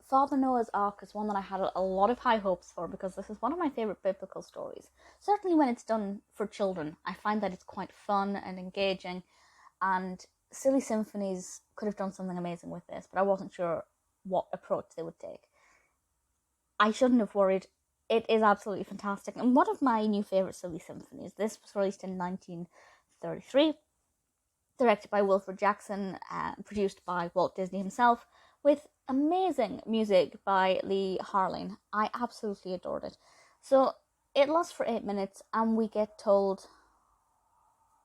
Father Noah's Ark is one that I had a lot of high hopes for, because this is one of my favourite biblical stories. Certainly when it's done for children, I find that it's quite fun and engaging, and Silly Symphonies could have done something amazing with this, but I wasn't sure what approach they would take. I shouldn't have worried. It is absolutely fantastic, and one of my new favourite Silly Symphonies. This was released in 1933, directed by Wilfred Jackson, produced by Walt Disney himself, with amazing music by Lee Harline. I absolutely adored it. So it lasts for 8 minutes, and we get told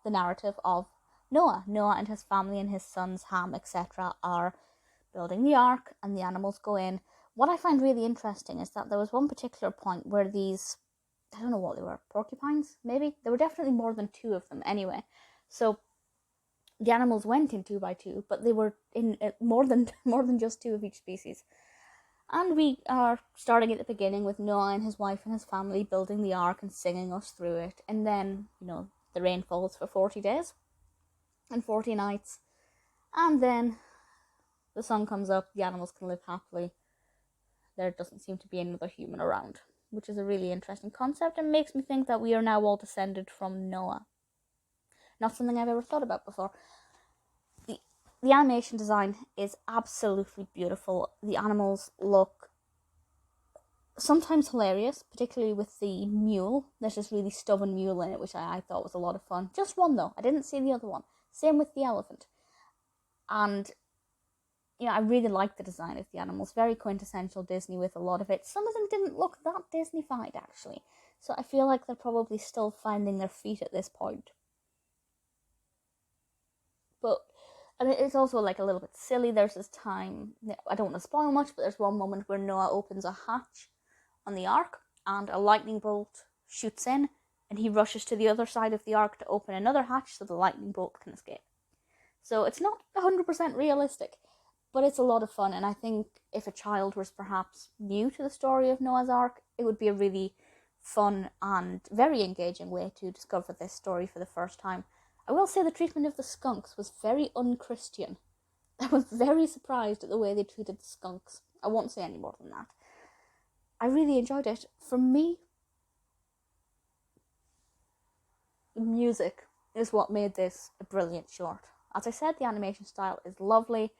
the narrative of Noah. Noah and his family and his sons Ham, etc. are building the ark, and the animals go in. What I find really interesting is that there was one particular point where these, I don't know what they were, porcupines, maybe? There were definitely more than 2 of them anyway. So the animals went in 2 by 2, but they were in more than just 2 of each species. And we are starting at the beginning with Noah and his wife and his family building the ark and singing us through it. And then, the rain falls for 40 days and 40 nights. And then the sun comes up, the animals can live happily. There doesn't seem to be another human around, which is a really interesting concept and makes me think that we are now all descended from Noah. Not something I've ever thought about before. The animation design is absolutely beautiful. The animals look sometimes hilarious, particularly with the mule. There's this really stubborn mule in it, which I thought was a lot of fun. Just one though, I didn't see the other one. Same with the elephant. And I really like the design of the animals. Very quintessential Disney with a lot of it. Some of them didn't look that Disney-fied, actually. So I feel like they're probably still finding their feet at this point. And it's also like a little bit silly. There's this time, I don't want to spoil much, but there's one moment where Noah opens a hatch on the ark and a lightning bolt shoots in, and he rushes to the other side of the ark to open another hatch so the lightning bolt can escape. So it's not 100% realistic, but it's a lot of fun, and I think if a child was perhaps new to the story of Noah's Ark, it would be a really fun and very engaging way to discover this story for the first time. I will say the treatment of the skunks was very unchristian. I was very surprised at the way they treated the skunks. I won't say any more than that. I really enjoyed it. For me, the music is what made this a brilliant short. As I said, the animation style is lovely.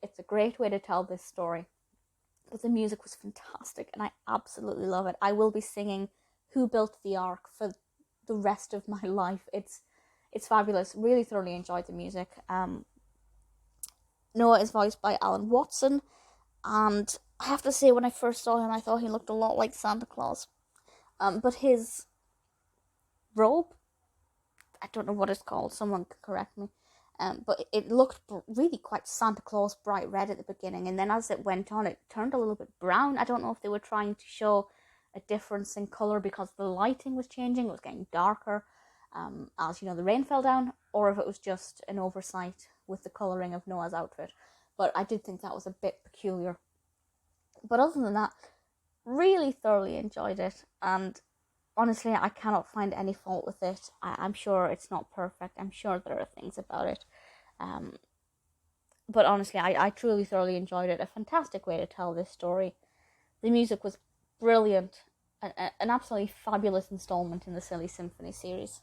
It's a great way to tell this story. But the music was fantastic, and I absolutely love it. I will be singing Who Built the Ark for the rest of my life. It's fabulous. Really thoroughly enjoyed the music. Noah is voiced by Allan Watson, and I have to say, when I first saw him, I thought he looked a lot like Santa Claus. But his robe, I don't know what it's called, someone can correct me, but it looked really quite Santa Claus bright red at the beginning, and then as it went on, it turned a little bit brown. I don't know if they were trying to show a difference in colour because the lighting was changing, it was getting darker. As the rain fell down, or if it was just an oversight with the colouring of Noah's outfit. But I did think that was a bit peculiar. But other than that, really thoroughly enjoyed it, and honestly, I cannot find any fault with it. I'm sure it's not perfect. I'm sure there are things about it. But honestly, I truly thoroughly enjoyed it. A fantastic way to tell this story. The music was brilliant. An absolutely fabulous installment in the Silly Symphony series.